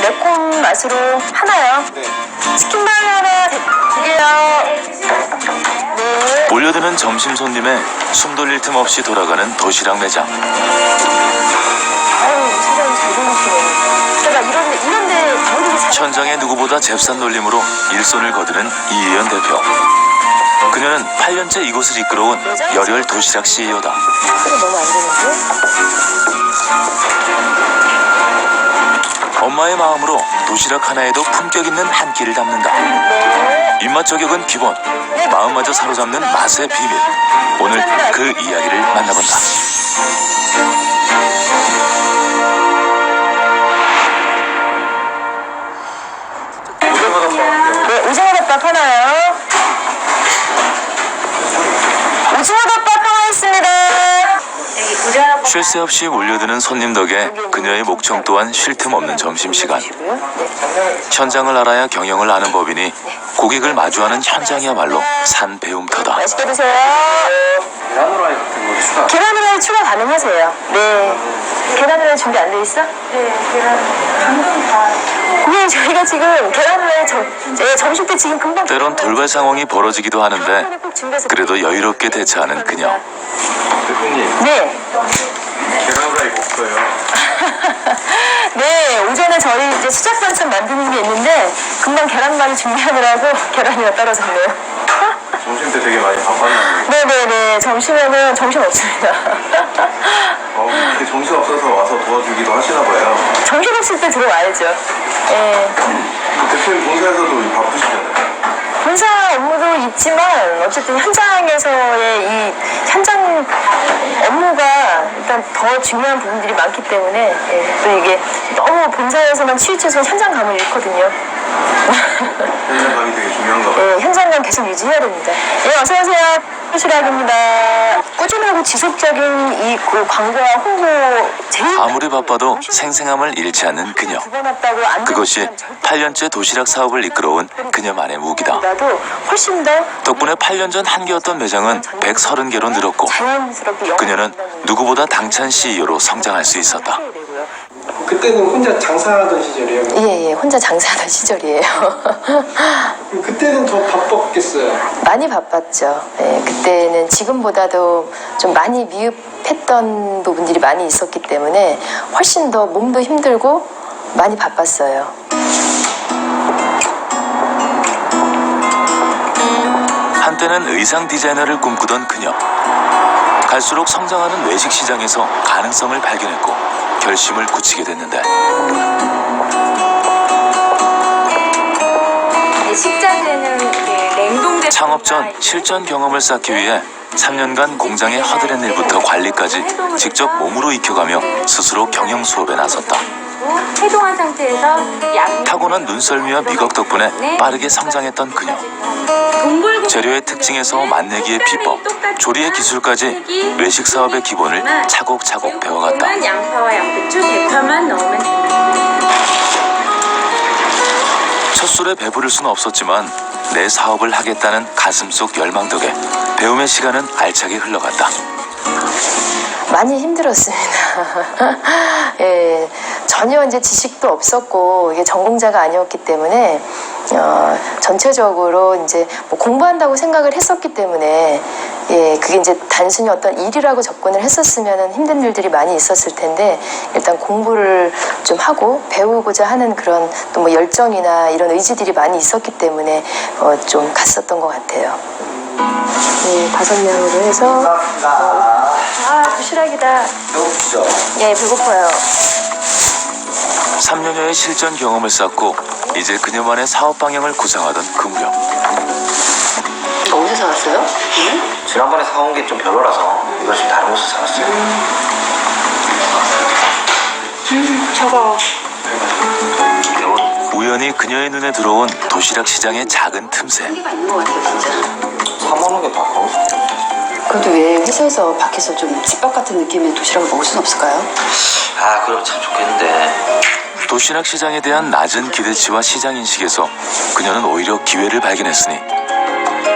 매콤 맛으로 하나요. 네. 치킨발 하나 드릴게요. 네. 몰려드는 점심 손님에 숨 돌릴 틈 없이 돌아가는 도시락 매장. 아유, 사장님 잘 돌리시네. 제가 이런데 모르게 현장의 누구보다 잽싼 놀림으로 일손을 거두는 이혜연 대표. 그녀는 8년째 이곳을 이끌어온 열혈 도시락 CEO다. 소리 너무 안 되는데? 엄마의 마음으로 도시락 하나에도 품격 있는 한 끼를 담는다. 네. 입맛 저격은 기본, 마음마저 사로잡는 맛의 비밀. 오늘 그 이야기를 만나본다. 네, 오징어덮밥 하나요. 오징어덮밥 하나 있습니다. 쉴 새 없이 몰려드는 손님 덕에 그녀의 목청 또한 쉴 틈 없는 점심시간. 현장을 알아야 경영을 아는 법이니 고객을 마주하는 현장이야말로 산 배움터다. 맛있게 드세요. 계란 후라이 같은 거 추가. 계란 후라이 추가 가능하세요. 네. 계란 후라이 준비 안 돼 있어? 네, 계란 방금 다. 고객님, 저희가 지금 계란 후라이 점심 때 지금 금방. 때론 돌발 상황이 벌어지기도 하는데 그래도 여유롭게 대처하는 그녀. 대표님, 네. 계란 후라이 없어요. 네, 오전에 저희 이제 수작 반찬 만드는 게 있는데 금방 계란말이 준비하느라고 계란이가 떨어졌네요. 점심 때 되게 많이 바빴나요? 네네네, 점심에는 정신 없습니다. 근데 정신 없어서 와서 도와주기도 하시나 봐요. 정신 없을 때 들어와야죠. 예. 대표님 본사에서도 바쁘시잖아요. 본사 업무도 있지만 어쨌든 현장에서의 이 현장 업무가 일단 더 중요한 부분들이 많기 때문에 또 이게 너무 본사에서만 치우쳐서 현장감을 잃거든요. 현장감이 되게 중요한가 봐요. 네, 현장감 계속 유지해야 됩니다. 네, 어서 오세요. 도시락입니다. 꾸준하고 지속적인 이 광고와 홍보 제일 아무리 바빠도 생생함을 잃지 않는 그녀. 그것이 8년째 도시락 사업을 이끌어온 그녀만의 무기다. 나도 훨씬 더 덕분에 8년 전 한 개였던 매장은 130개로 늘었고 자연스럽게 그녀는 누구보다 당찬 CEO로 성장할 수 있었다. 그때는 혼자 장사하던 시절이에요. 예, 혼자 장사하던 시절이에요. 그때는 더 바빴겠어요. 많이 바빴죠. 예, 그때는 지금보다도 좀 많이 미흡했던 부분들이 많이 있었기 때문에 훨씬 더 몸도 힘들고 많이 바빴어요. 한때는 의상 디자이너를 꿈꾸던 그녀. 갈수록 성장하는 외식 시장에서 가능성을 발견했고 결심을 굳히게 됐는데 식자재는 냉동돼. 창업 전 실전 경험을 쌓기 위해 3년간 공장의 허드렛 일부터 관리까지 직접 몸으로 익혀가며 스스로 경영 수업에 나섰다. 해동한 상태에서 양 타고난 눈썰미와 미각 덕분에 빠르게 성장했던 그녀. 재료의 특징에서 맛내기의 비법, 조리의 기술까지 외식 사업의 기본을 차곡차곡 배워갔다. 양파와 양배추, 대파만 넣으면 됩니다. 첫 술에 배부를 수는 없었지만 내 사업을 하겠다는 가슴속 열망 덕에 배움의 시간은 알차게 흘러갔다. 많이 힘들었습니다. 예, 전혀 이제 지식도 없었고 이게 전공자가 아니었기 때문에 전체적으로 이제 뭐 공부한다고 생각을 했었기 때문에 예, 그게 이제 단순히 어떤 일이라고 접근을 했었으면 힘든 일들이 많이 있었을 텐데 일단 공부를 좀 하고 배우고자 하는 그런 또 뭐 열정이나 이런 의지들이 많이 있었기 때문에 좀 갔었던 것 같아요. 네, 5명으로 해서 도시락이다. 배고프죠? 예, 배고파요. 3년여의 실전 경험을 쌓고 이제 그녀만의 사업 방향을 구상하던 그 무렵 어디서 사왔어요? 지난번에 사온 게 좀 별로라서 이걸 좀 다른 곳에서 사왔어요. 저거 우연히 그녀의 눈에 들어온 도시락 시장의 작은 틈새. 있는 것 같아요, 진짜. 사먹는 게 다 가고 싶어요. 그래도 왜 회사에서 밖에서 좀 집밥 같은 느낌의 도시락을 먹을 순 없을까요? 그럼 참 좋겠는데. 도시락 시장에 대한 낮은 기대치와 시장 인식에서 그녀는 오히려 기회를 발견했으니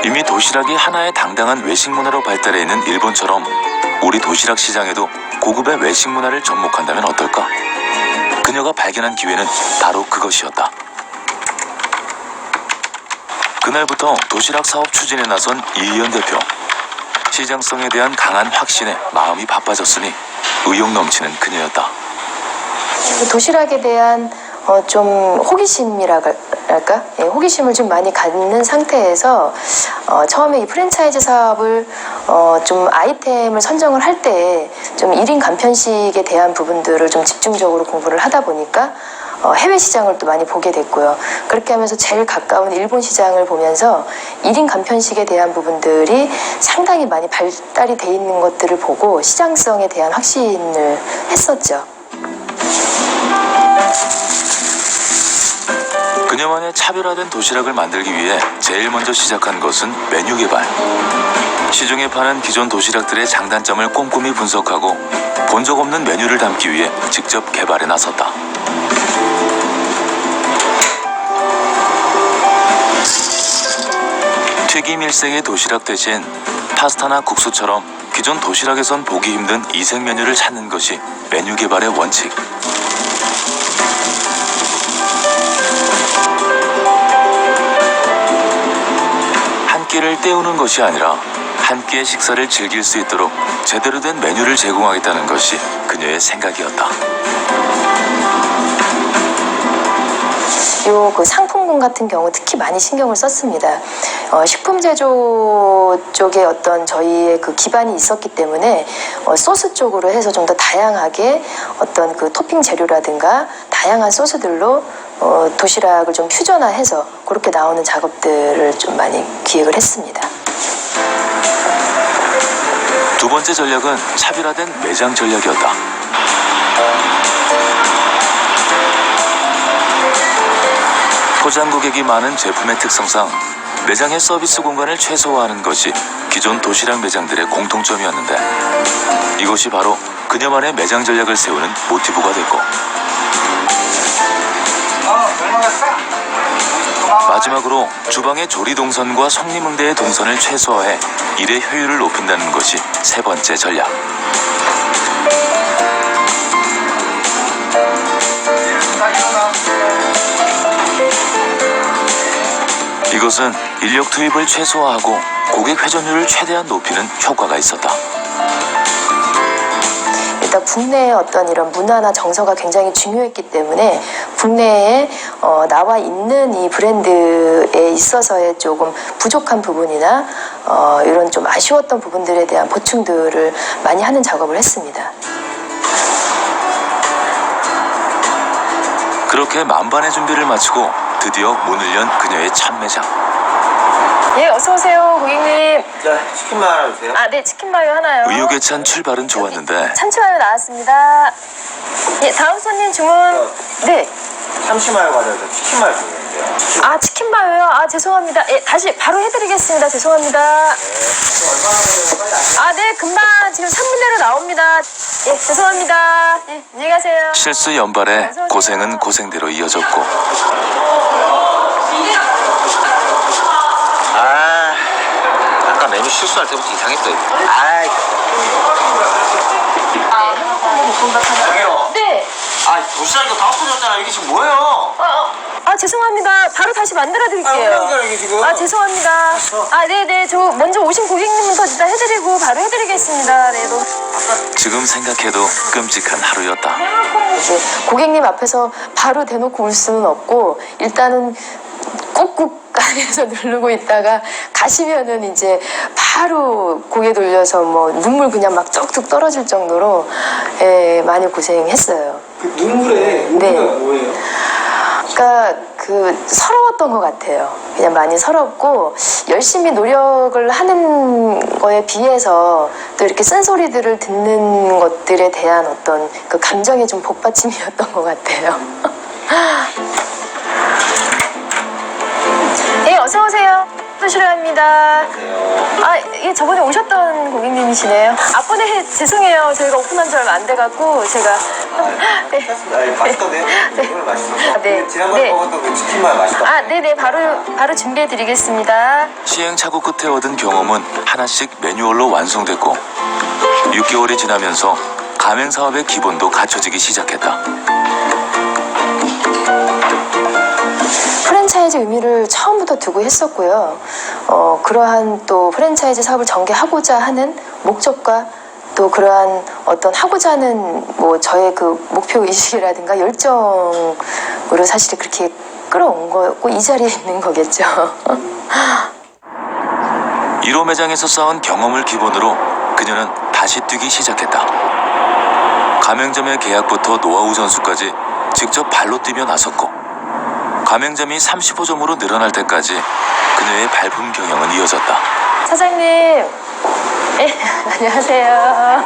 이미 도시락이 하나의 당당한 외식 문화로 발달해 있는 일본처럼 우리 도시락 시장에도 고급의 외식 문화를 접목한다면 어떨까? 그녀가 누군가가 발견한 기회는 바로 그것이었다. 그날부터 도시락 사업 추진에 나선 이희연 대표. 시장성에 대한 강한 확신에 마음이 바빠졌으니 의욕 넘치는 그녀였다. 도시락에 대한 좀 호기심이랄까? 예, 호기심을 좀 많이 갖는 상태에서 처음에 이 프랜차이즈 사업을 좀 아이템을 선정을 할 때 좀 1인 간편식에 대한 부분들을 좀 집중적으로 공부를 하다 보니까 해외 시장을 또 많이 보게 됐고요. 그렇게 하면서 제일 가까운 일본 시장을 보면서 1인 간편식에 대한 부분들이 상당히 많이 발달이 돼 있는 것들을 보고 시장성에 대한 확신을 했었죠. 그녀만의 차별화된 도시락을 만들기 위해 제일 먼저 시작한 것은 메뉴 개발. 시중에 파는 기존 도시락들의 장단점을 꼼꼼히 분석하고 본 적 없는 메뉴를 담기 위해 직접 개발에 나섰다. 튀김 일색의 도시락 대신 파스타나 국수처럼 기존 도시락에선 보기 힘든 이색 메뉴를 찾는 것이 메뉴 개발의 원칙. 한 끼를 때우는 것이 아니라 한 끼의 식사를 즐길 수 있도록 제대로 된 메뉴를 제공하겠다는 것이 그녀의 생각이었다. 그 상품군 같은 경우 특히 많이 신경을 썼습니다. 식품 제조 쪽에 어떤 저희의 그 기반이 있었기 때문에 소스 쪽으로 해서 좀 더 다양하게 어떤 그 토핑 재료라든가 다양한 소스들로 도시락을 좀 퓨전화해서 그렇게 나오는 작업들을 좀 많이 기획을 했습니다. 두 번째 전략은 차별화된 매장 전략이었다. 포장 고객이 많은 제품의 특성상 매장의 서비스 공간을 최소화하는 것이 기존 도시락 매장들의 공통점이었는데 이것이 바로 그녀만의 매장 전략을 세우는 모티브가 됐고 마지막으로 주방의 조리 동선과 손님 응대의 동선을 최소화해 일의 효율을 높인다는 것이 세 번째 전략. 이것은 인력 투입을 최소화하고 고객 회전율을 최대한 높이는 효과가 있었다. 일단 국내의 어떤 이런 문화나 정서가 굉장히 중요했기 때문에 국내에 나와 있는 이 브랜드에 있어서의 조금 부족한 부분이나 이런 좀 아쉬웠던 부분들에 대한 보충들을 많이 하는 작업을 했습니다. 그렇게 만반의 준비를 마치고 드디어 문을 연 그녀의 첫 매장. 예, 어서 오세요, 고객님. 자, 치킨만 하나 주세요. 아, 네, 치킨 마요 하나요. 의욕에 찬 출발은 좋았는데 참치 마요 나왔습니다. 예, 다음 손님 주문. 네. 참치마요 가져서 치킨마요 주문인데요. 아, 치킨 마요요? 아, 죄송합니다. 예, 다시 바로 해드리겠습니다. 죄송합니다. 아, 네, 금방 지금 3분 내로 나옵니다. 예, 죄송합니다. 예, 안녕히 가세요. 실수 연발에 고생은 고생대로 이어졌고 아까 메뉴 실수할 때부터 이상했어. 아이. 저기요. 네. 아, 도시락 이거 다 엎어졌잖아. 이게 지금 뭐예요? 아, 죄송합니다. 바로 다시 만들어 드릴게요. 이게 지금. 아, 죄송합니다. 아, 네네. 저 먼저 오신 고객님부터 일단 해드리고 바로 해드리겠습니다. 네, 지금 생각해도 끔찍한 하루였다. 이제 고객님 앞에서 바로 대놓고 울 수는 없고 일단은 꾹꾹 안에서 누르고 있다가 가시면은 이제 바로 고개 돌려서 뭐 눈물 그냥 막 쩍쩍 떨어질 정도로 예, 많이 고생했어요. 그 눈물의 의미가 네. 뭐예요? 그러니까 그 서러웠던 것 같아요. 그냥 많이 서럽고 열심히 노력을 하는 거에 비해서 또 이렇게 쓴소리들을 듣는 것들에 대한 어떤 그 감정의 좀 복받침이었던 것 같아요. 예, 어서 오세요. 수시로합니다. 아, 예, 저번에 오셨던 고객님이시네요. 네, 죄송해요. 저희가 오픈한 지 얼마 안 돼갖고 제가 네. 맛있던데? 네. 오늘 맛있어. 네. 지난번에 네. 먹었던 그 치킨만 맛있다. 아, 네네, 바로 준비해드리겠습니다. 시행착오 끝에 얻은 경험은 하나씩 매뉴얼로 완성됐고 6개월이 지나면서 가맹 사업의 기본도 갖춰지기 시작했다. 프랜차이즈 의미를 처음부터 두고 했었고요. 그러한 또 프랜차이즈 사업을 전개하고자 하는 목적과 또 그러한 어떤 하고자 하는 뭐 저의 그 목표 의식이라든가 열정으로 사실 그렇게 끌어온 거고 이 자리에 있는 거겠죠. 1호 매장에서 쌓은 경험을 기본으로 그녀는 다시 뛰기 시작했다. 가맹점의 계약부터 노하우 전수까지 직접 발로 뛰며 나섰고 가맹점이 30호점으로 늘어날 때까지 그녀의 발품 경영은 이어졌다. 사장님, 네, 안녕하세요.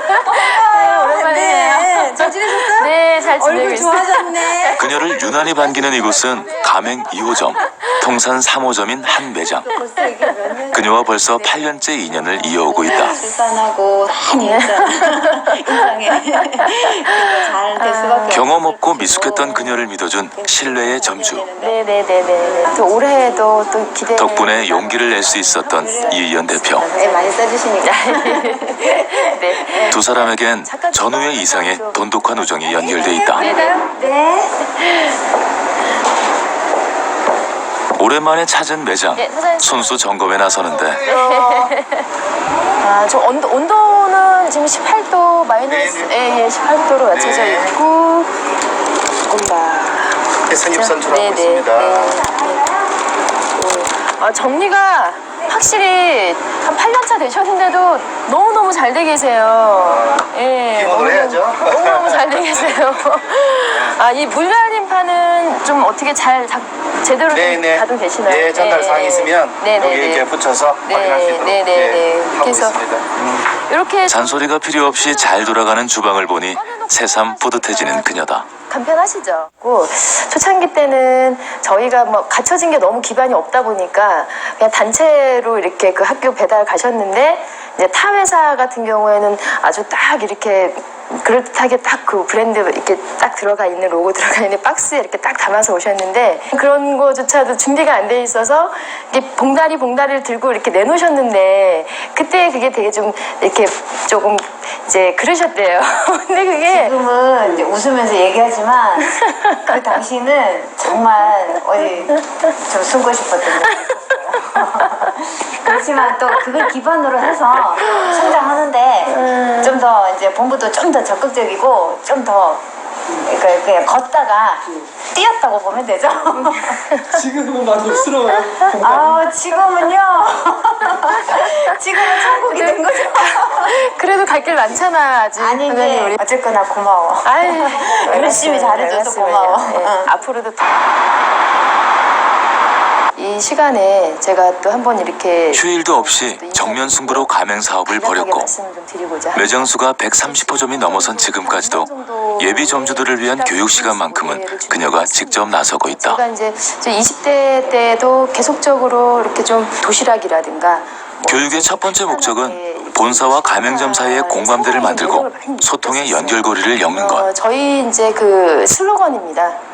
네, 오랜만이에요. 네, 잘 지내셨어요? 네, 잘 지내고 얼굴 있어요. 좋아졌네. 그녀를 유난히 반기는 이곳은 가맹 2호점, 통산 3호점인 한 매장. 벌써 이게 몇 년? 그녀와 벌써 8년째 인연을 이어오고 있다. 출산하고 많이 인상에 잘 될 수밖에 없어. 경험 없고 미숙했던 그녀를 믿어준 신뢰의 점주. 네네네네. 또 올해도 또 기대. 덕분에 용기를 낼 수 있었던 이의연 대표. 네, 많이 써주시니까. 네. 두 사람에겐 전후의 이상의 돈독한 우정이 연결돼 있다. 네. 오랜만에 찾은 매장. 네, 사장님. 순수 점검에 나서는데 아, 저 온도는 지금 18도 마이너스, 예, 18도로 맞춰져 네. 있고 조금 봐. 선입 선출하고 네네, 있습니다. 정리가 확실히 한 8년차 되셨는데도 너무너무 잘 돼 계세요. 예, 기본으로 해야죠. 너무너무 잘 돼 계세요. 아, 이 물갈림판은 좀 어떻게 잘 제대로 좀 가도 계시나요? 네, 전달 사항이 있으면 네네, 여기 이렇게 붙여서 확인할 수 있도록 네네네. 하고 그래서 있습니다. 이렇게 잔소리가 필요 없이 잘 돌아가는 주방을 보니 새삼 뿌듯해지는 그녀다. 간편하시죠. 초창기 때는 저희가 뭐 갖춰진 게 너무 기반이 없다 보니까 그냥 단체로 이렇게 그 학교 배달 가셨는데 이제 타 회사 같은 경우에는 아주 딱 이렇게 그럴듯하게 딱 그 브랜드 이렇게 딱 들어가 있는 로고 들어가 있는 박스에 이렇게 딱 담아서 오셨는데 그런 거조차도 준비가 안 돼 있어서 이게 봉다리를 들고 이렇게 내놓으셨는데 그때 그게 되게 좀 이렇게 조금 이제 그러셨대요. 근데 그게 지금은 이제 웃으면서 얘기하지만 그 당시는 정말 어디 좀 숨고 싶었던 거 그렇지만 또 그걸 기반으로 해서 성장하는데 좀 더 이제 본부도 좀 더 적극적이고 좀 더 그러니까 그냥 걷다가 뛰었다고 보면 되죠. 지금은 많이 없스러워요. 아 지금은요. 지금은 천국이 된 거죠. 그래도 갈 길 많잖아 아직. 아니 선생님, 이제 우리. 어쨌거나 고마워. 아유, 열심히 잘해줘서 고마워. 앞으로도 이 시간에 제가 또 한번 이렇게 휴일도 없이 정면 승부로 가맹 사업을 벌였고 말씀을 좀 드리고자 매장 수가 130호점이 넘어선 지금까지도 예비 점주들을 위한 교육 시간만큼은 그녀가 직접 나서고 있다. 제가 이제 저 20대 때도 계속적으로 이렇게 좀 도시락이라든가 교육의 첫 번째 목적은 본사와 가맹점 사이의 공감대를 만들고 소통의 연결고리를 엮는 것. 저희 이제 그 슬로건입니다.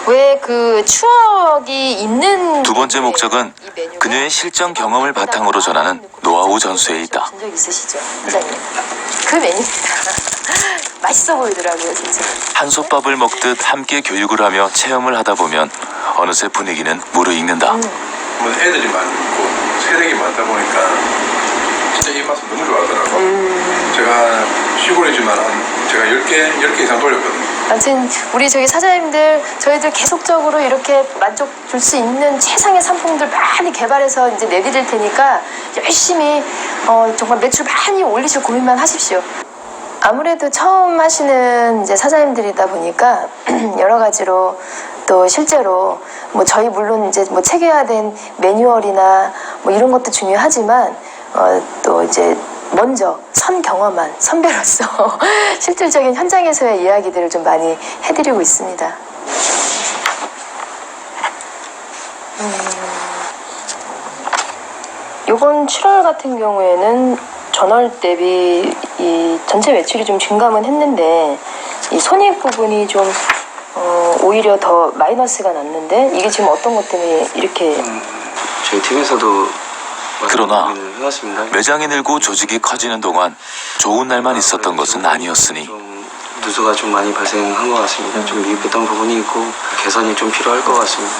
왜 그 추억이 있는 두 번째 목적은 그녀의 실전 경험을 바탕으로 전하는 노하우 전수에 있다. 본 적 있으시죠, 사장님? 그 메뉴입니다. 맛있어 보이더라고요, 진짜. 한솥밥을 먹듯 함께 교육을 하며 체험을 하다 보면 어느새 분위기는 무르익는다. 뭐 애들이 많고 세력이 많다 보니까 진짜 입맛을 너무 좋아하더라고요. 제가 시골이지만 제가 10개 이상 돌렸거든요. 아무튼 우리 저기 사장님들 저희들 계속적으로 이렇게 만족 줄 수 있는 최상의 상품들 많이 개발해서 이제 내드릴 테니까 열심히 정말 매출 많이 올리실 고민만 하십시오. 아무래도 처음 하시는 이제 사장님들이다 보니까 여러 가지로 또 실제로 뭐 저희 물론 이제 뭐 체계화된 매뉴얼이나 뭐 이런 것도 중요하지만 또 이제 먼저 선 경험한 선배로서 실질적인 현장에서의 이야기들을 좀 많이 해드리고 있습니다. 이번 7월 같은 경우에는 전월 대비 이 전체 매출이 좀 증감은 했는데 이 손익 부분이 좀 오히려 더 마이너스가 났는데 이게 지금 어떤 것 때문에 이렇게 저희 팀에서도 그러나 해왔습니다. 매장이 늘고 조직이 커지는 동안 좋은 날만 있었던 것은 아니었으니 좀 누수가 좀 많이 발생한 것 같습니다. 좀 미흡했던 부분이 있고 개선이 좀 필요할 것 같습니다.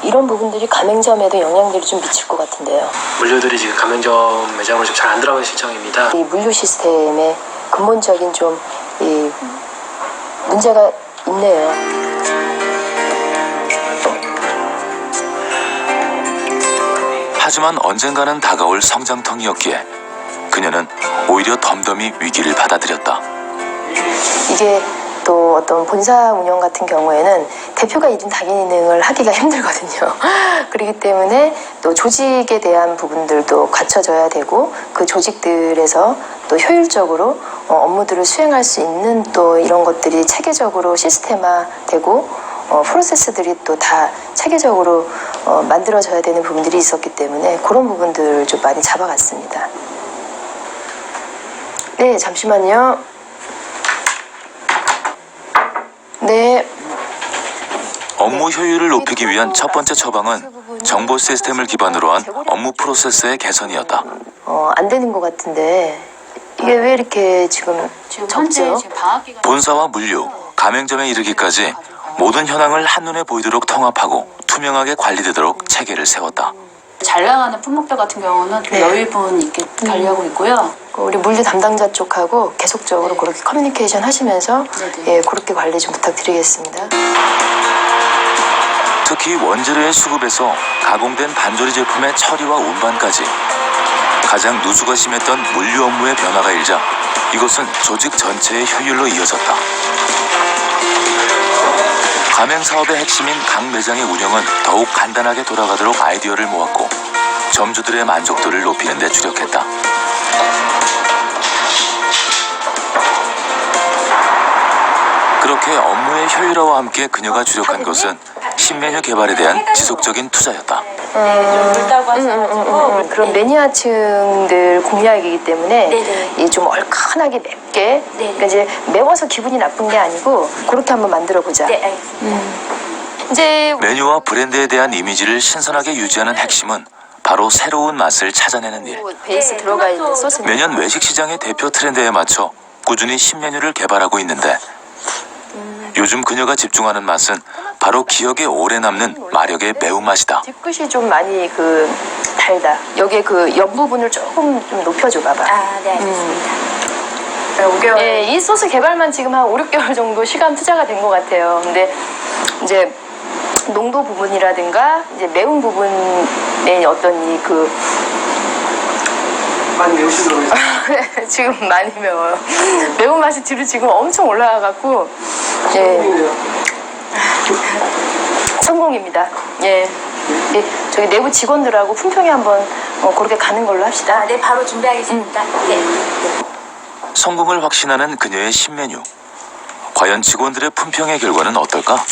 이런 부분들이 가맹점에도 영향들이 좀 미칠 것 같은데요. 물류들이 지금 가맹점 매장으로 좀 잘 안 들어가는 실정입니다. 이 물류 시스템에 근본적인 좀 문제가 있네요. 하지만 언젠가는 다가올 성장통이었기에 그녀는 오히려 덤덤히 위기를 받아들였다. 이게 또 어떤 본사 운영 같은 경우에는 대표가 1인 당인을 하기가 힘들거든요. 그렇기 때문에 또 조직에 대한 부분들도 갖춰져야 되고 그 조직들에서 또 효율적으로 업무들을 수행할 수 있는 또 이런 것들이 체계적으로 시스템화되고 프로세스들이 또 다 체계적으로 만들어져야 되는 부분들이 있었기 때문에 그런 부분들을 좀 많이 잡아갔습니다. 네, 잠시만요. 네. 업무 효율을 높이기 위한 첫 번째 처방은 정보 시스템을 기반으로 한 업무 프로세스의 개선이었다. 안 되는 것 같은데 이게 왜 이렇게 지금 적죠? 본사와 물류, 가맹점에 이르기까지 모든 현황을 한눈에 보이도록 통합하고 투명하게 관리되도록 체계를 세웠다. 잘 나가는 품목들 같은 경우는 좀 네. 여유분 있게 관리하고 있고요. 우리 물류 담당자 쪽하고 계속적으로 그렇게 커뮤니케이션 하시면서 그렇게 관리 좀 부탁드리겠습니다. 특히 원재료의 수급에서 가공된 반조리 제품의 처리와 운반까지 가장 누수가 심했던 물류 업무의 변화가 일자 이것은 조직 전체의 효율로 이어졌다. 가맹 사업의 핵심인 각 매장의 운영은 더욱 간단하게 돌아가도록 아이디어를 모았고 점주들의 만족도를 높이는 데 주력했다. 그렇게 업무의 효율화와 함께 그녀가 주력한 것은 신메뉴 개발에 대한 지속적인 투자였다. 좀 묽다고 하셔가지고 그런 매니아층들 공략이기 때문에 네네. 이 좀 얼큰하게 맵게 그러니까 이제 매워서 기분이 나쁜 게 아니고 그렇게 한번 만들어 보자. 네, 알겠습니다. 이제 메뉴와 브랜드에 대한 이미지를 신선하게 유지하는 핵심은 바로 새로운 맛을 찾아내는 일. 베이스 들어가 있는 소스. 매년 외식 시장의 대표 트렌드에 맞춰 꾸준히 신메뉴를 개발하고 있는데 요즘 그녀가 집중하는 맛은 바로 기억에 오래 남는 마력의 매운맛이다. 뒤끝이 좀 많이 달다. 여기에 옆 부분을 조금 좀 높여줘 봐봐. 아, 네, 알겠습니다. 5개월. 네, 이 소스 개발만 지금 한 5, 6개월 정도 시간 투자가 된 것 같아요. 근데 이제 농도 부분이라든가 이제 매운 부분의 어떤 많이 매우시더라고요. 지금 많이 매워요. 매운맛이 뒤로 지금 엄청 올라와갖고 성공입니다. 예. 저기 내부 직원들하고 품평회 한번 그렇게 가는 걸로 합시다. 아, 네, 바로 준비하겠습니다. 네. 성공을 확신하는 그녀의 신메뉴. 과연 직원들의 품평의 결과는 어떨까?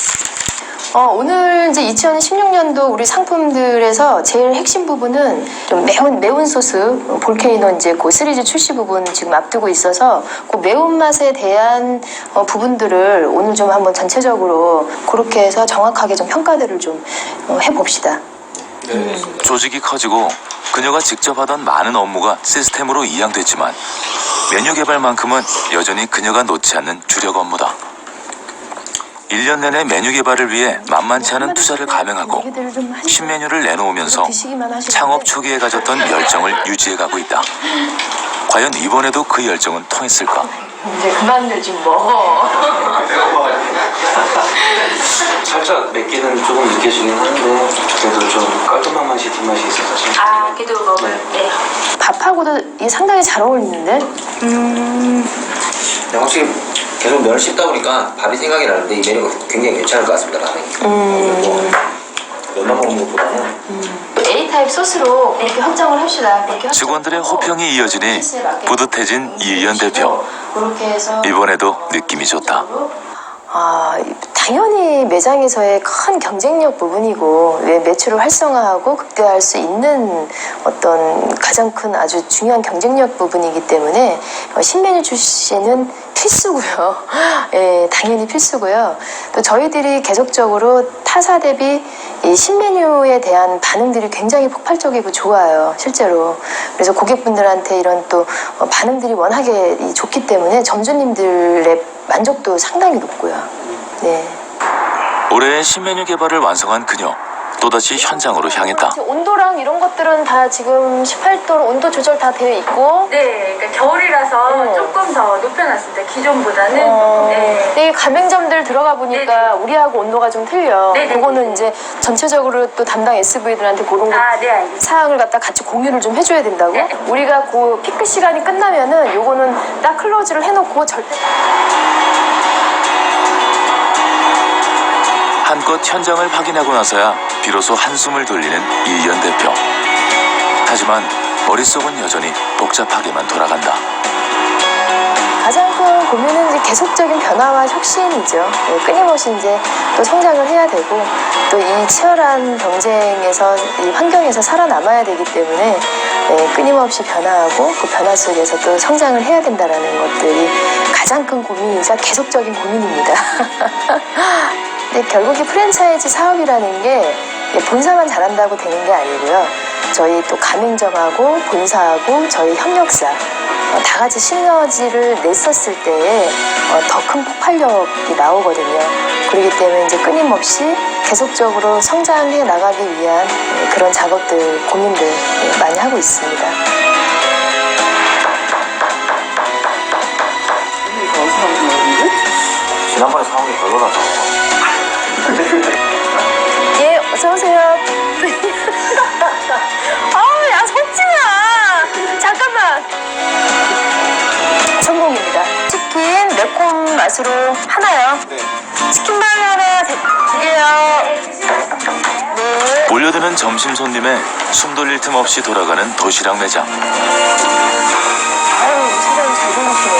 오늘 이제 2016년도 우리 상품들에서 제일 핵심 부분은 좀 매운 소스, 볼케이노 이제 그 시리즈 출시 부분 지금 앞두고 있어서 그 매운맛에 대한 부분들을 오늘 좀 한번 전체적으로 그렇게 해서 정확하게 좀 평가들을 좀 해봅시다. 조직이 커지고 그녀가 직접 하던 많은 업무가 시스템으로 이양됐지만 메뉴 개발만큼은 여전히 그녀가 놓지 않는 주력 업무다. 1년 내내 메뉴 개발을 위해 만만치 않은 투자를 감행하고 신메뉴를 내놓으면서 창업 초기에 가졌던 열정을 유지해가고 있다. 과연 이번에도 그 열정은 통했을까? 이제 그만들 좀 먹어. 살짝 맵기는 조금 느껴지긴 하는데 그래도 좀 깔끔한 맛이 뒷맛이 있어서 좀 아, 그래도 먹을 때. 밥하고도 이게 상당히 잘 어울리는데? 근데 확실히 계속 면을 씹다 보니까 밥이 생각이 나는데 이 메뉴가 굉장히 괜찮을 것 같습니다. 라면이. 면만 먹는 것보다는 A타입 소스로 그렇게 확장을 합시다. 직원들의 호평이 이어지니 뿌듯해진 이의연 대표. 그렇게 해서 이번에도 느낌이 좋다. 당연히 매장에서의 큰 경쟁력 부분이고 매출을 활성화하고 극대화할 수 있는 어떤 가장 큰 아주 중요한 경쟁력 부분이기 때문에 신메뉴 출시는 필수고요. 예, 당연히 필수고요. 또 저희들이 계속적으로 타사 대비 이 신메뉴에 대한 반응들이 굉장히 폭발적이고 좋아요. 실제로. 그래서 고객분들한테 이런 또 반응들이 워낙에 좋기 때문에 점주님들의 만족도 상당히 높고요. 네. 올해 신메뉴 개발을 완성한 그녀. 또다시 현장으로 향했다. 온도랑 이런 것들은 다 지금 18도로 온도 조절 다 되어 있고. 네, 그러니까 겨울이라서 조금 더 높여놨습니다. 기존보다는. 네. 이 가맹점들 들어가 보니까 우리하고 온도가 좀 틀려. 네네. 그거는 이제 전체적으로 또 담당 SV들한테 그런 거 아, 네, 알겠습니다. 사항을 갖다 같이 공유를 좀 해줘야 된다고. 네. 우리가 그 피크 시간이 끝나면은 요거는 딱 클로즈를 해놓고 절대. 한껏 현장을 확인하고 나서야 비로소 한숨을 돌리는 이희연 대표. 하지만 머릿속은 여전히 복잡하게만 돌아간다. 가장 큰 고민은 이제 계속적인 변화와 혁신이죠. 네, 끊임없이 이제 또 성장을 해야 되고 또 이 치열한 경쟁에서 이 환경에서 살아남아야 되기 때문에 끊임없이 변화하고 그 변화 속에서 또 성장을 해야 된다라는 것들이 가장 큰 고민이자 계속적인 고민입니다. 근데 결국 이 프랜차이즈 사업이라는 게 본사만 잘한다고 되는 게 아니고요. 저희 또 가맹점하고 본사하고 저희 협력사 다 같이 시너지를 냈었을 때에 더 큰 폭발력이 나오거든요. 그렇기 때문에 이제 끊임없이 계속적으로 성장해 나가기 위한 그런 작업들, 고민들 많이 하고 있습니다. 지난번에 상황이 별로라서. 예, 어서오세요. 아우, 야, 섞지 마! 잠깐만. 성공입니다. 치킨 매콤 맛으로 하나요. 치킨 마요 하나 드릴게요. 네. 몰려드는 점심 손님에 숨 돌릴 틈 없이 돌아가는 도시락 매장. 아유, 사장님 잘 돌리시네.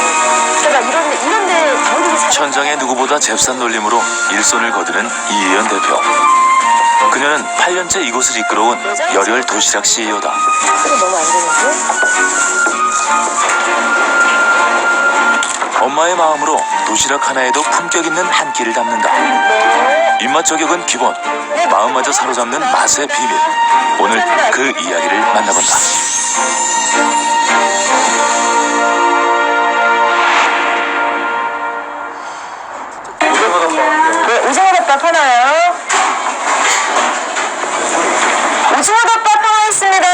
제가 이런데 모르게 잘. 현장의 누구보다 잽싼 놀림으로 일손을 거두는 이희연 대표. 그녀는 8년째 이곳을 이끌어온 열혈 도시락 CEO다. 소리 너무 안 되는데? 엄마의 마음으로 도시락 하나에도 품격 있는 한 끼를 담는다. 입맛 저격은 기본, 마음마저 사로잡는 맛의 비밀. 오늘 그 이야기를 만나본다. 네, 오징어덮밥 하나요. 오징어덮밥 하나 있습니다.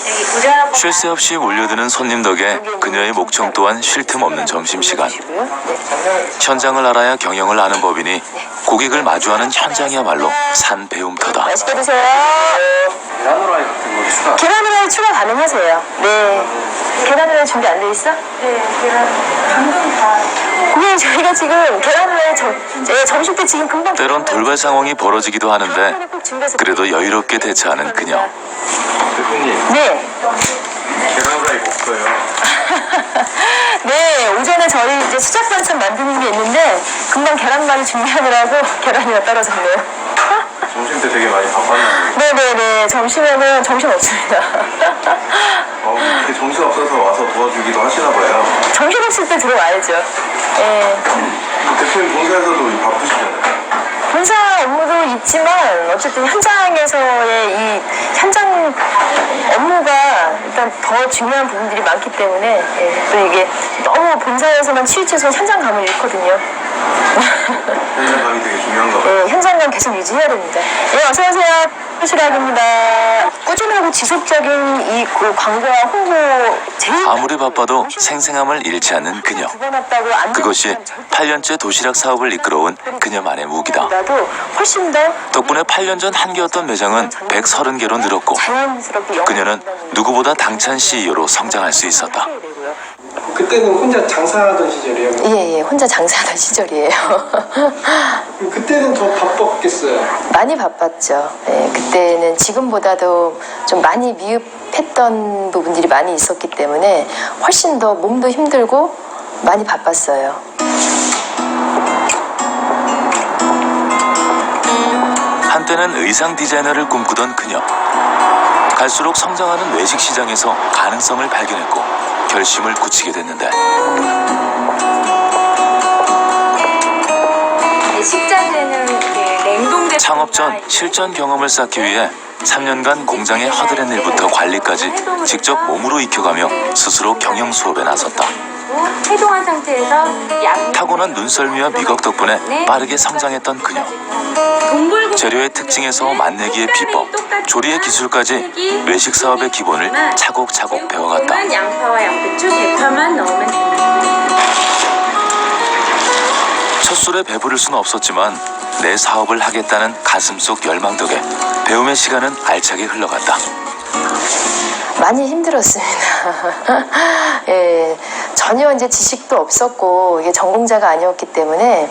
여기 우리나라 쉴 새 없이 몰려드는 손님 덕에 그녀의 목청 또한 쉴 틈 없는 점심시간. 현장을 알아야 경영을 아는 법이니 고객을 마주하는 현장이야말로 산 배움터다. 맛있게 드세요. 계란 후라이 같은 거 추가. 계란 후라이 추가 가능하세요. 네. 계란 후라이 준비 안 돼 있어? 네, 방금 다. 고객님, 저희가 지금 계란 후라이 점심 때 지금 금방. 때론 돌발 상황이 벌어지기도 하는데 그래도 여유롭게 대처하는 그녀. 대표님, 네. 계란 후라이 없어요. 네, 오전에 저희 이제 수작 반찬 만드는 게 있는데 금방 계란말이 준비하느라고 계란이가 떨어졌네요. 점심 때 되게 많이 바빴나요? 네네네, 점심에는 정신 없습니다. 이렇게 정신 없어서 와서 도와주기도 하시나 봐요. 정신 없을 때 들어와야죠. 예. 대표님 본사에서도 바쁘시잖아요. 본사 업무도 있지만 어쨌든 현장에서의 이 현장 업무가 일단 더 중요한 부분들이 많기 때문에 또 이게 너무 본사에서만 치우쳐서 현장감을 잃거든요. 현장감이 되게 중요한가 봐요. 네, 현장감 계속 유지해야 됩니다. 네, 어서오세요. 도시락입니다. 꾸준하고 지속적인 이 광고와 홍보 제일 아무리 바빠도 생생함을 잃지 않는 그녀. 두번 왔다고 안 그것이 8년째 도시락 사업을 이끌어온 그녀만의 무기다. 보다도 훨씬 더 덕분에 8년 전 한개였던 매장은 130개로 늘었고 자연스럽게 그녀는 누구보다 당찬 CEO로 성장할 수 있었다. 그때는 혼자 장사하던 시절이에요. 예, 혼자 장사하던 시절이에요. 그때는 더 바빴겠어요. 많이 바빴죠. 예, 그때는 지금보다도 좀 많이 미흡했던 부분들이 많이 있었기 때문에 훨씬 더 몸도 힘들고 많이 바빴어요. 한때는 의상 디자이너를 꿈꾸던 그녀. 갈수록 성장하는 외식 시장에서 가능성을 발견했고 결심을 굳히게 됐는데 식자재는 냉동된 창업 전 실전 경험을 쌓기 위해 3년간 공장의 허드렛 일부터 관리까지 직접 몸으로 익혀가며 스스로 경영 수업에 나섰다. 해동한 상태에서 타고난 눈썰미와 미각 덕분에 빠르게 성장했던 그녀. 재료의 특징에서 맛내기의 비법, 조리의 기술까지 외식 사업의 기본을 차곡차곡 배워갔다. 양파와 양배추, 대파만 넣으면 됩니다. 첫 술에 배부를 수는 없었지만 내 사업을 하겠다는 가슴속 열망 덕에 배움의 시간은 알차게 흘러갔다. 많이 힘들었습니다. 예, 전혀 이제 지식도 없었고 이게 전공자가 아니었기 때문에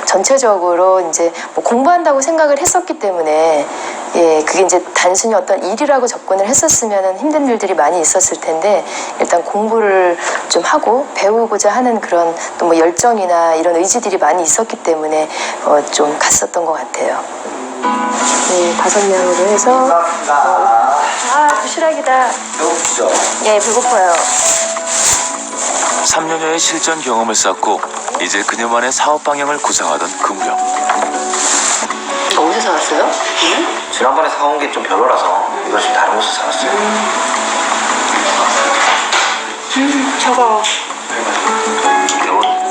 전체적으로 이제 뭐 공부한다고 생각을 했었기 때문에 예, 그게 이제 단순히 어떤 일이라고 접근을 했었으면 힘든 일들이 많이 있었을 텐데 일단 공부를 좀 하고 배우고자 하는 그런 또 뭐 열정이나 이런 의지들이 많이 있었기 때문에 좀 갔었던 것 같아요. 네, 5명으로 해서 도시락이다. 배고프죠? 예, 배고파요. 3년여의 실전 경험을 쌓고 이제 그녀만의 사업 방향을 구상하던 그 무렵 어디서 사왔어요? 지난번에 사온 게 좀 별로라서 이걸 좀 다른 곳에서 사왔어요. 저거.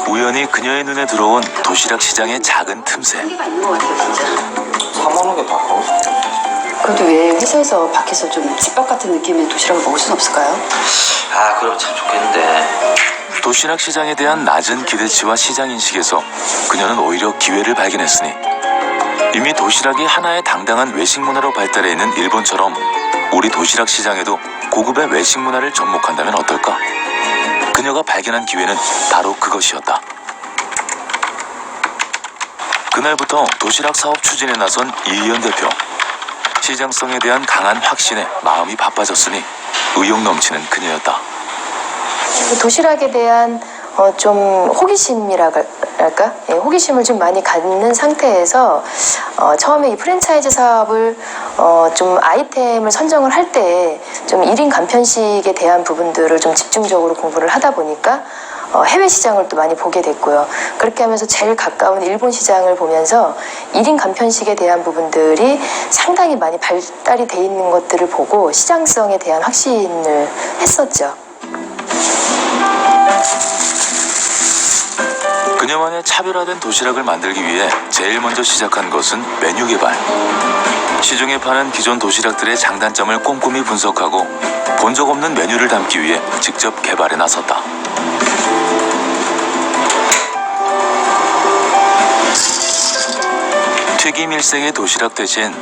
우연히 그녀의 눈에 들어온 도시락 시장의 작은 틈새. 한계가 있는 것 같아요, 진짜. 사 먹는 게 바꿔. 그래도 왜 회사에서 밖에서 좀 집밥 같은 느낌의 도시락을 먹을 순 없을까요? 아, 그럼 참 좋겠는데. 도시락 시장에 대한 낮은 기대치와 시장 인식에서 그녀는 오히려 기회를 발견했으니 이미 도시락이 하나의 당당한 외식 문화로 발달해 있는 일본처럼 우리 도시락 시장에도 고급의 외식 문화를 접목한다면 어떨까? 그녀가 발견한 기회는 바로 그것이었다. 그날부터 도시락 사업 추진에 나선 이희연 대표. 시장성에 대한 강한 확신에 마음이 바빠졌으니 의욕 넘치는 그녀였다. 도시락에 대한 좀 호기심이랄까? 예, 호기심을 좀 많이 갖는 상태에서 처음에 이 프랜차이즈 사업을 좀 아이템을 선정을 할 때 좀 1인 간편식에 대한 부분들을 좀 집중적으로 공부를 하다 보니까 해외 시장을 또 많이 보게 됐고요. 그렇게 하면서 제일 가까운 일본 시장을 보면서 1인 간편식에 대한 부분들이 상당히 많이 발달이 돼 있는 것들을 보고 시장성에 대한 확신을 했었죠. 그녀만의 차별화된 도시락을 만들기 위해 제일 먼저 시작한 것은 메뉴 개발. 시중에 파는 기존 도시락들의 장단점을 꼼꼼히 분석하고 본 적 없는 메뉴를 담기 위해 직접 개발에 나섰다. 튀김 일색의 도시락 대신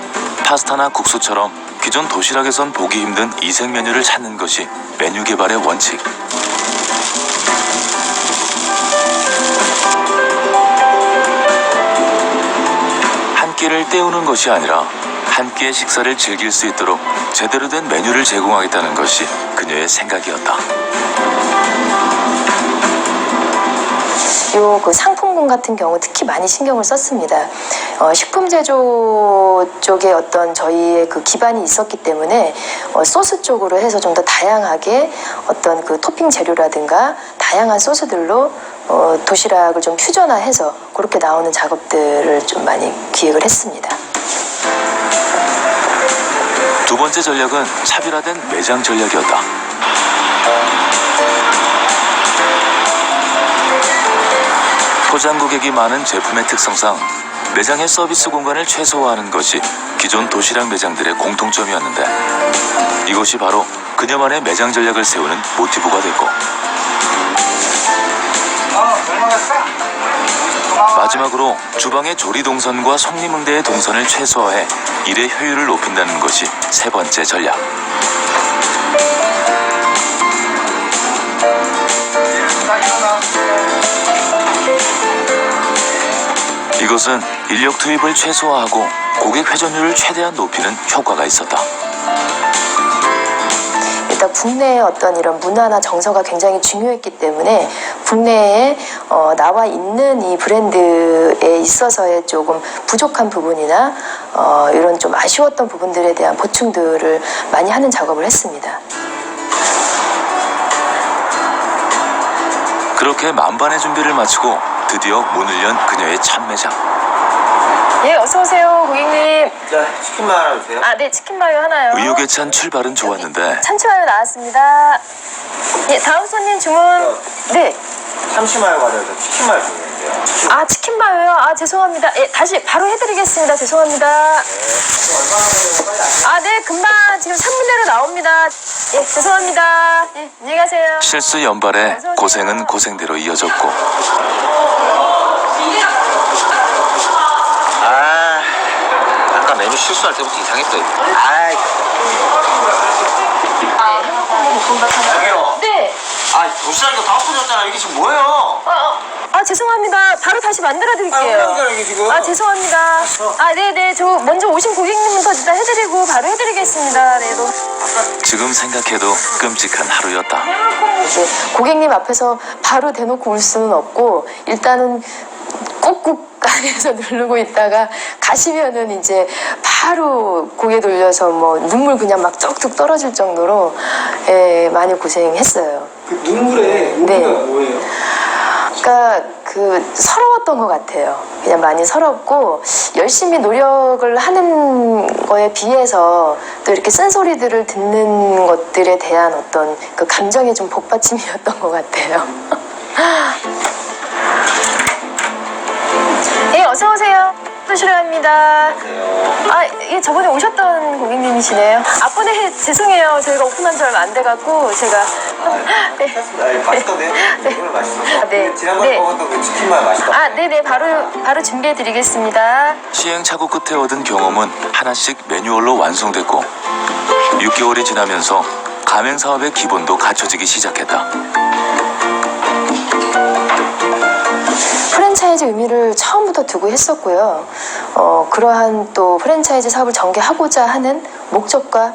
파스타나 국수처럼 기존 도시락에선 보기 힘든 이색 메뉴를 찾는 것이 메뉴 개발의 원칙. 한 끼를 때우는 것이 아니라 한 끼의 식사를 즐길 수 있도록 제대로 된 메뉴를 제공하겠다는 것이 그녀의 생각이었다. 그 상품군 같은 경우 특히 많이 신경을 썼습니다. 식품 제조 쪽에 어떤 저희의 그 기반이 있었기 때문에 소스 쪽으로 해서 좀 더 다양하게 어떤 그 토핑 재료라든가 다양한 소스들로 도시락을 좀 퓨전화해서 그렇게 나오는 작업들을 좀 많이 기획을 했습니다. 두 번째 전략은 차별화된 매장 전략이었다. 포장 고객이 많은 제품의 특성상 매장의 서비스 공간을 최소화하는 것이 기존 도시락 매장들의 공통점이었는데 이것이 바로 그녀만의 매장 전략을 세우는 모티브가 됐고 마지막으로 주방의 조리 동선과 손님 응대의 동선을 최소화해 일의 효율을 높인다는 것이 세 번째 전략. 이것은 인력 투입을 최소화하고 고객 회전율을 최대한 높이는 효과가 있었다. 그러니까 국내의 어떤 이런 문화나 정서가 굉장히 중요했기 때문에 국내에 나와 있는 이 브랜드에 있어서의 조금 부족한 부분이나 이런 좀 아쉬웠던 부분들에 대한 보충들을 많이 하는 작업을 했습니다. 그렇게 만반의 준비를 마치고 드디어 문을 연 그녀의 첫 매장. 예, 어서 오세요, 고객님. 자, 치킨만 하나 주세요. 아, 네, 치킨 마요 하나요. 의욕에 찬 출발은 좋았는데 참치 마요 나왔습니다. 예, 다음 손님 주문. 네. 참치마요 가져요. 치킨 마요 주는데요. 아, 치킨 마요요? 아, 죄송합니다. 예, 다시 바로 해드리겠습니다. 죄송합니다. 아, 네, 금방 지금 3분대로 나옵니다. 예, 죄송합니다. 예, 안녕히 가세요. 실수 연발에 고생은 고생대로 이어졌고 아까 메뉴 실수할 때부터 이상했어. 아이. 네. 도시락이 다 엎어졌잖아. 이게 지금 뭐예요? 죄송합니다. 바로 다시 만들어 드릴게요. 이게 지금. 죄송합니다. 네네. 저 먼저 오신 고객님부터 일단 해드리고 바로 해드리겠습니다. 네, 지금 생각해도 끔찍한 하루였다. 이제 고객님 앞에서 바로 대놓고 울 수는 없고 일단은 꾹꾹 안에서 누르고 있다가 가시면은 이제 바로 고개 돌려서 뭐 눈물 그냥 막 쩍쩍 떨어질 정도로 많이 고생했어요. 그 눈물의 의미가 네. 뭐예요? 그러니까 서러웠던 것 같아요. 그냥 많이 서럽고 열심히 노력을 하는 거에 비해서 또 이렇게 쓴소리들을 듣는 것들에 대한 어떤 그 감정의 좀 복받침이었던 것 같아요. 예, 어서 오세요. 드시러 갑니다. 예, 저번에 오셨던 고객님이시네요. 앞번에 죄송해요. 저희가 오픈한 지 얼마 안 돼갖고 제가 맛있던데? 오늘 맛있어. 네. 지난번에 먹었던 그 치킨마요 맛있다. 네네. 바로 준비해드리겠습니다. 시행착오 끝에 얻은 경험은 하나씩 매뉴얼로 완성됐고 6개월이 지나면서 가맹 사업의 기본도 갖춰지기 시작했다. 프랜차이즈 의미를 처음부터 두고 했었고요. 그러한 또 프랜차이즈 사업을 전개하고자 하는 목적과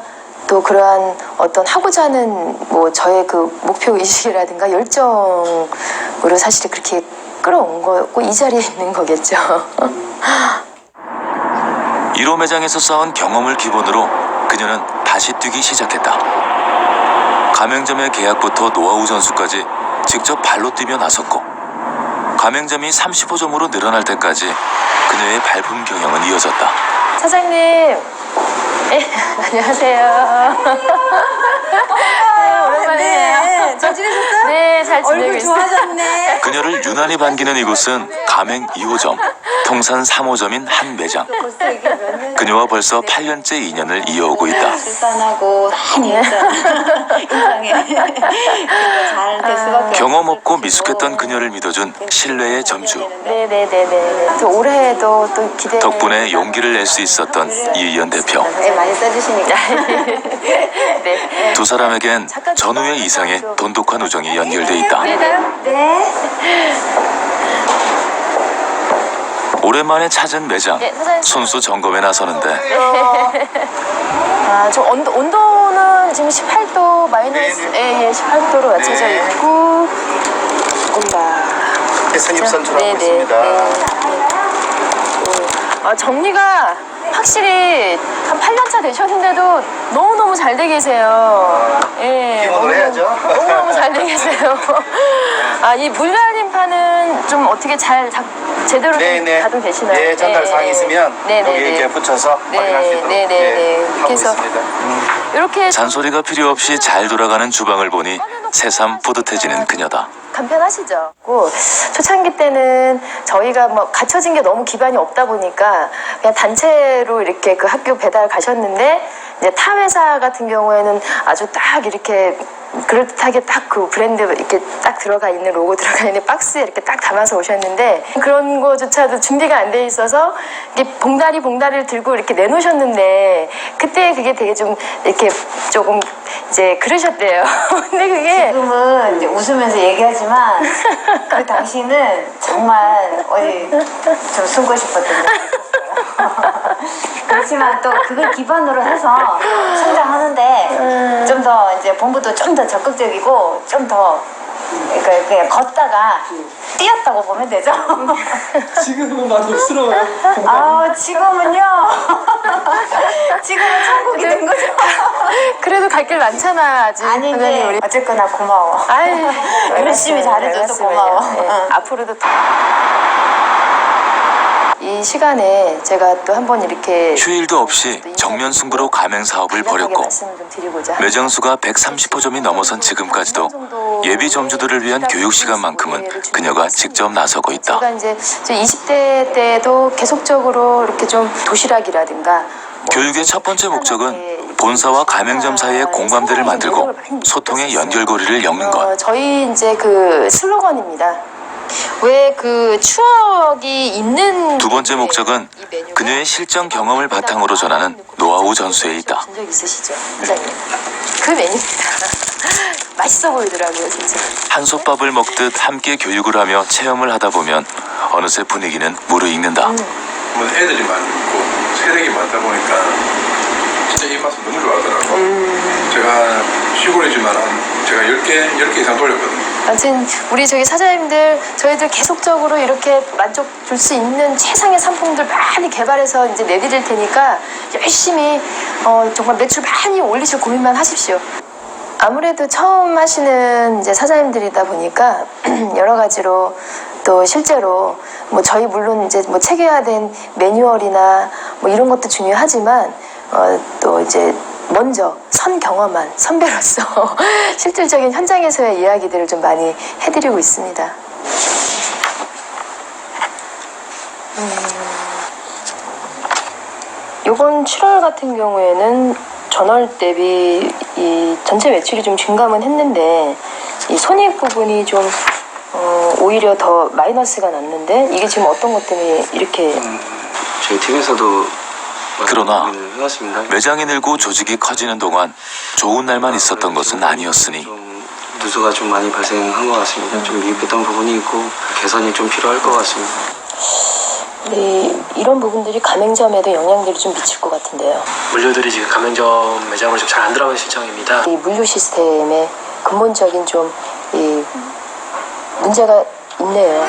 또 그러한 어떤 하고자 하는 뭐 저의 그 목표 의식이라든가 열정으로 사실 그렇게 끌어온 거고 이 자리에 있는 거겠죠. 1호 매장에서 쌓은 경험을 기본으로 그녀는 다시 뛰기 시작했다. 가맹점의 계약부터 노하우 전수까지 직접 발로 뛰며 나섰고 가맹점이 35점으로 늘어날 때까지 그녀의 발품 경영은 이어졌다. 사장님, 예, 안녕하세요. 오랜만이에요. 잘 지내셨어요? 네, 잘 지내고 얼굴 있어요. 좋아졌네. 그녀를 유난히 반기는 이곳은 가맹 2호점, 통산 3호점인 한 매장. 그녀와 벌써 8년째 인연을 이어오고 있다. 출산하고 많이 했잖아. 인상에. 잘 될 수밖에 경험 없고 미숙했던 그녀를 믿어준 신뢰의 점주. 네네네네. 또 올해도 또 기대. 덕분에 용기를 낼 수 있었던 이의연 대표. 네, 많이 써주시니까. 네. 두 사람에겐 전후의 이상의 돈독한 우정이 연결돼 있다. 네. 오랜만에 찾은 매장. 네, 사장님. 손수 점검에 나서는데 저 온도는 지금 18도 마이너스, 예, 18도로 맞춰져 있고, 온다. 선입 선출하고 네네. 있습니다. 정리가 확실히 한 8년차 되셨는데도 너무너무 잘 돼 계세요. 예. 기본으로 해야죠. 너무너무 잘 돼 계세요. 이 물갈림판은 좀 어떻게 제대로 네네. 다듬 되시나요? 네, 전달 사항이 있으면 여기 이렇게 붙여서 확인할 수 있도록 하고 그래서 있습니다. 이렇게 잔소리가 필요 없이 잘 돌아가는 주방을 보니 새삼 뿌듯해지는 그녀다. 간편하시죠? 초창기 때는 저희가 뭐 갖춰진 게 너무 기반이 없다 보니까 그냥 단체로 이렇게 그 학교 배달 가셨는데 이제 타 회사 같은 경우에는 아주 딱 이렇게 그럴듯하게 딱 그 브랜드 이렇게 딱 들어가 있는 로고 들어가 있는 박스에 이렇게 딱 담아서 오셨는데 그런 거조차도 준비가 안 돼 있어서 이렇게 봉다리를 들고 이렇게 내놓으셨는데 그때 그게 되게 좀 이렇게 조금 이제 그러셨대요. 근데 그게 지금은 이제 웃으면서 얘기하지만 그 당시는 정말 어디 좀 숨고 싶었던 적 있었어요. 그렇지만 또 그걸 기반으로 해서 성장하는데 좀 더 이제 본부도 좀 더 적극적이고 좀 더 그냥 걷다가 뛰었다고 보면 되죠. 지금은 만족스러워요. 아 지금은요. 지금은 천국이 된 거죠. 그래도 갈 길 많잖아 아직. 아니 선생님, 이제 우리. 어쨌거나 고마워. 아이, 열심히 잘해줘서 고마워. 앞으로도 이 시간에 제가 또 한번 이렇게 휴일도 없이 정면 승부로 가맹 사업을 벌였고 말씀을 좀 드리고자 합니다. 매장 수가 130호점이 넘어선 지금까지도 예비 점주들을 위한 교육 시간만큼은 그녀가 직접 나서고 있다. 제가 이제 20대 때도 계속적으로 이렇게 좀 도시락이라든가 교육의 첫 번째 목적은 본사와 가맹점 사이의 공감대를 만들고 소통의 연결고리를 엮는 것. 저희 이제 그 슬로건입니다. 왜 그 추억이 있는 두 번째 목적은 그녀의 실전 경험을 바탕으로 전하는 노하우 전수에 있다. 본 적 있으시죠, 사장님? 그 메뉴입니다. 맛있어 보이더라고요, 진짜. 한솥밥을 먹듯 함께 교육을 하며 체험을 하다 보면 어느새 분위기는 무르익는다. 뭐 애들이 많고 세력이 많다 보니까 진짜 입맛을 너무 좋아하더라고요. 제가 시골이지만 제가 10개 이상 돌렸거든요. 아무튼 우리 저기 사장님들 저희들 계속적으로 이렇게 만족 줄 수 있는 최상의 상품들 많이 개발해서 이제 내드릴 테니까 열심히 정말 매출 많이 올리실 고민만 하십시오. 아무래도 처음 하시는 이제 사장님들이다 보니까 여러 가지로 또 실제로 뭐 저희 물론 이제 뭐 체계화된 매뉴얼이나 뭐 이런 것도 중요하지만 또 이제 먼저 선 경험한 선배로서 실질적인 현장에서의 이야기들을 좀 많이 해드리고 있습니다. 요번 7월 같은 경우에는 전월 대비 이 전체 매출이 좀 증감은 했는데 이 손익 부분이 좀 오히려 더 마이너스가 났는데 이게 지금 어떤 것 때문에 이렇게 저희 팀에서도 그러나 해왔습니다. 매장이 늘고 조직이 커지는 동안 좋은 날만 있었던 것은 아니었으니 좀 누수가 좀 많이 발생한 것 같습니다. 좀 미흡했던 부분이 있고 개선이 좀 필요할 것 같습니다. 이런 부분들이 가맹점에도 영향들이 좀 미칠 것 같은데요. 물류들이 지금 가맹점 매장으로 좀 잘 안 들어가는 실정입니다. 이 물류 시스템에 근본적인 좀 이 문제가 있네요.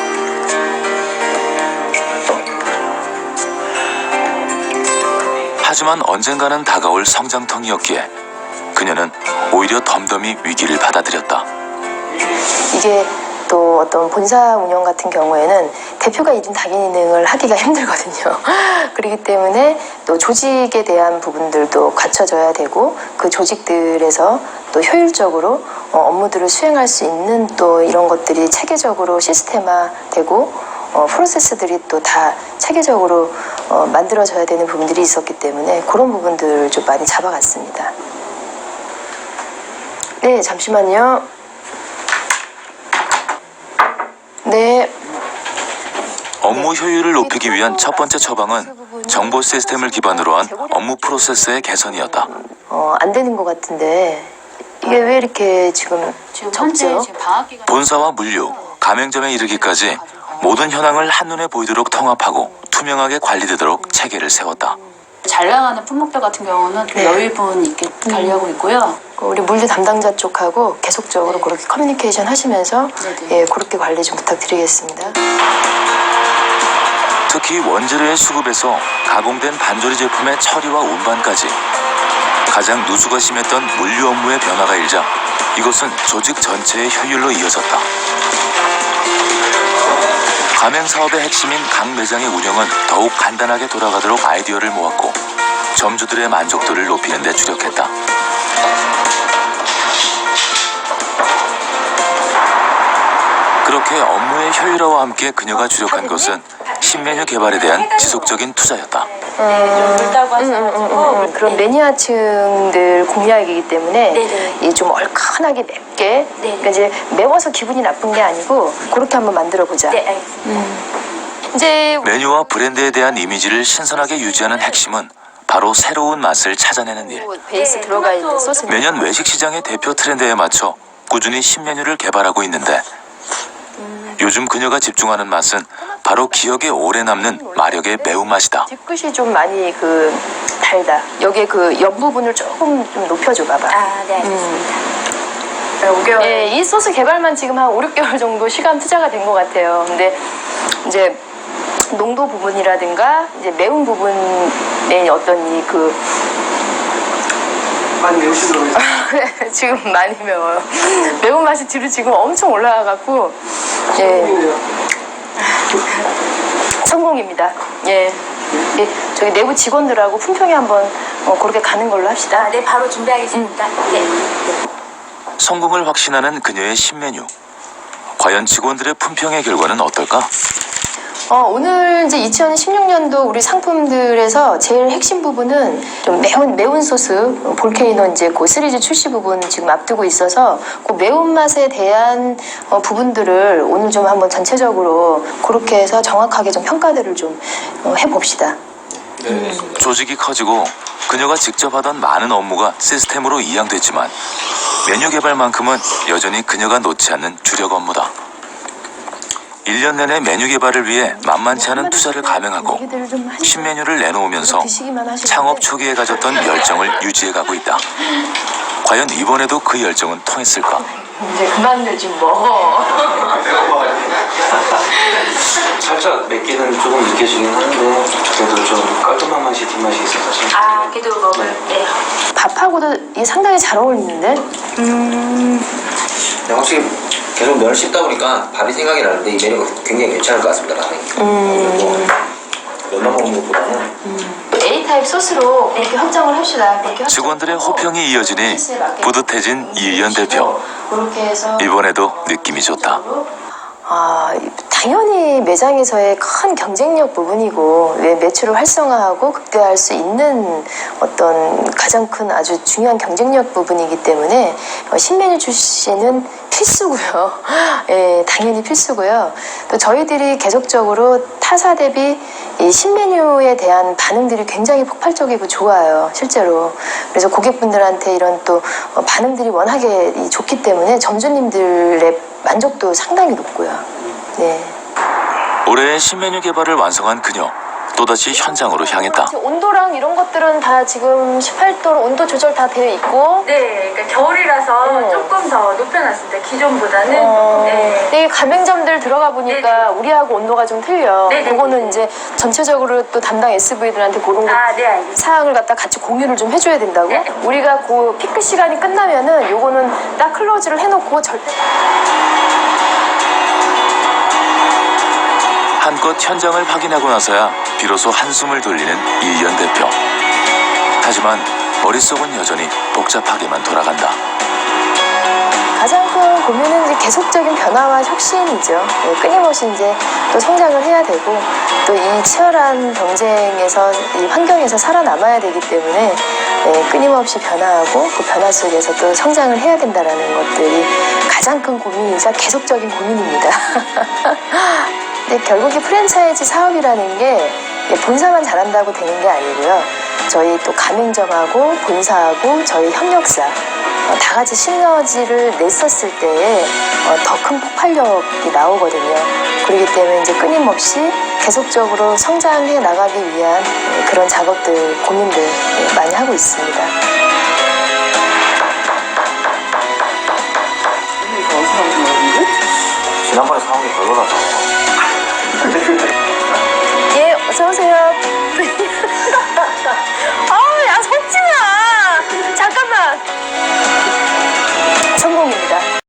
하지만 언젠가는 다가올 성장통이었기에 그녀는 오히려 덤덤히 위기를 받아들였다. 이게 또 어떤 본사 운영 같은 경우에는 대표가 1인 당인을 하기가 힘들거든요. 그렇기 때문에 또 조직에 대한 부분들도 갖춰져야 되고 그 조직들에서 또 효율적으로 업무들을 수행할 수 있는 또 이런 것들이 체계적으로 시스템화되고 프로세스들이 또 다 체계적으로 만들어져야 되는 부분들이 있었기 때문에 그런 부분들을 좀 많이 잡아갔습니다. 네, 잠시만요. 네. 업무 효율을 높이기 위한 첫 번째 처방은 정보 시스템을 기반으로 한 업무 프로세스의 개선이었다. 안 되는 것 같은데 이게 왜 이렇게 지금 적죠? 본사와 물류, 가맹점에 이르기까지 모든 현황을 한눈에 보이도록 통합하고 투명하게 관리되도록 체계를 세웠다. 잘 나가는 품목들 같은 경우는 좀 네. 여유분 있게 관리하고 있고요. 우리 물류 담당자 쪽하고 계속적으로 그렇게 커뮤니케이션 하시면서 예, 그렇게 관리 좀 부탁드리겠습니다. 특히 원재료의 수급에서 가공된 반조리 제품의 처리와 운반까지 가장 누수가 심했던 물류 업무의 변화가 일자 이것은 조직 전체의 효율로 이어졌다. 가맹 사업의 핵심인 각 매장의 운영은 더욱 간단하게 돌아가도록 아이디어를 모았고 점주들의 만족도를 높이는 데 주력했다. 그렇게 업무의 효율화와 함께 그녀가 주력한 것은 신메뉴 개발에 대한 지속적인 투자였다. 물다고 하셔가지고 그런 매니아층들 공략이기 때문에 이 좀 얼큰하게 맵게 그러니까 이제 매워서 기분이 나쁜 게 아니고 그렇게 한번 만들어 보자. 네, 알겠습니다. 이제 메뉴와 브랜드에 대한 이미지를 신선하게 유지하는 핵심은 바로 새로운 맛을 찾아내는 일. 베이스 들어가 있는 소스. 매년 외식 시장의 대표 트렌드에 맞춰 꾸준히 신메뉴를 개발하고 있는데 요즘 그녀가 집중하는 맛은 바로 기억에 오래 남는 마력의 매운맛이다. 뒤끝이 좀 많이 달다. 여기에 옆 부분을 조금 좀 높여줘 봐봐. 아, 네, 알겠습니다. 5개월. 예, 이 소스 개발만 지금 한 5, 6개월 정도 시간 투자가 된 것 같아요. 근데 이제 농도 부분이라든가 이제 매운 부분의 어떤 많이 매우시더라고요. 지금 많이 매워요. 매운맛이 뒤로 지금 엄청 올라와갖고 예, 성공입니다. 예. 예, 저기 내부 직원들하고 품평회 한번 그렇게 가는 걸로 합시다. 아, 네, 바로 준비하겠습니다. 네. 성공을 확신하는 그녀의 신메뉴. 과연 직원들의 품평의 결과는 어떨까? 오늘 이제 2016년도 우리 상품들에서 제일 핵심 부분은 좀 매운 소스, 볼케이노 이제 그 시리즈 출시 부분 지금 앞두고 있어서 그 매운맛에 대한 부분들을 오늘 좀 한번 전체적으로 그렇게 해서 정확하게 좀 평가들을 좀 해봅시다. 조직이 커지고 그녀가 직접 하던 많은 업무가 시스템으로 이양됐지만 메뉴 개발만큼은 여전히 그녀가 놓지 않는 주력 업무다. 1년 내내 메뉴 개발을 위해 만만치 않은 투자를 감행하고 신메뉴를 내놓으면서 창업 초기에 가졌던 열정을 유지해가고 있다. 과연 이번에도 그 열정은 통했을까? 이제 그만들지 뭐. 살짝 맵기는 조금 느껴지긴 하는데 그래도 좀 깔끔한 맛이 뒷맛이 있어서 좀 아, 그래도 먹을 때. 밥하고도 이게 상당히 잘 어울리는데? 근데 확실히 계속 면을 씹다 보니까 밥이 생각이 나는데 이 메뉴가 굉장히 괜찮을 것 같습니다. 라면이. 면만 먹는 것보다는 A타입 소스로 이렇게 확정을 합시다. 직원들의 호평이 이어지니 뿌듯해진 이의연 대표. 그렇게 해서 이번에도 느낌이 좋다. 당연히 매장에서의 큰 경쟁력 부분이고 매출을 활성화하고 극대화할 수 있는 어떤 가장 큰 아주 중요한 경쟁력 부분이기 때문에 신메뉴 출시는 필수고요. 예, 당연히 필수고요. 또 저희들이 계속적으로 타사 대비 이 신메뉴에 대한 반응들이 굉장히 폭발적이고 좋아요. 실제로. 그래서 고객분들한테 이런 또 반응들이 워낙에 좋기 때문에 점주님들의 만족도 상당히 높고요. 네. 올해 신메뉴 개발을 완성한 그녀. 또다시 현장으로 향했다. 온도랑 이런 것들은 다 지금 18도로 온도 조절 다 되어 있고. 네, 그러니까 겨울이라서 조금 더 높여놨습니다. 기존보다는. 네. 근데 가맹점들 들어가 보니까 우리하고 온도가 좀 틀려. 네네. 그거는 이제 전체적으로 또 담당 SV들한테 그런 거 아, 네, 알겠습니다. 사항을 갖다 같이 공유를 좀 해줘야 된다고. 네. 우리가 그 피크 시간이 끝나면은 요거는 딱 클로즈를 해놓고 절대. 한껏 현장을 확인하고 나서야 비로소 한숨을 돌리는 이의연 대표. 하지만 머릿속은 여전히 복잡하게만 돌아간다. 가장 큰 고민은 이제 계속적인 변화와 혁신이죠. 예, 끊임없이 이제 또 성장을 해야 되고 또 이 치열한 경쟁에서 이 환경에서 살아남아야 되기 때문에 예, 끊임없이 변화하고 그 변화 속에서 또 성장을 해야 된다라는 것들이 가장 큰 고민이자 계속적인 고민입니다. 근데 결국 이 프랜차이즈 사업이라는 게 본사만 잘한다고 되는 게 아니고요. 저희 또 가맹점하고 본사하고 저희 협력사 다 같이 시너지를 냈었을 때에 더 큰 폭발력이 나오거든요. 그렇기 때문에 이제 끊임없이 계속적으로 성장해 나가기 위한 그런 작업들, 고민들 많이 하고 있습니다. 지난번에 사온 게 별로라서. 예, 어서 오세요.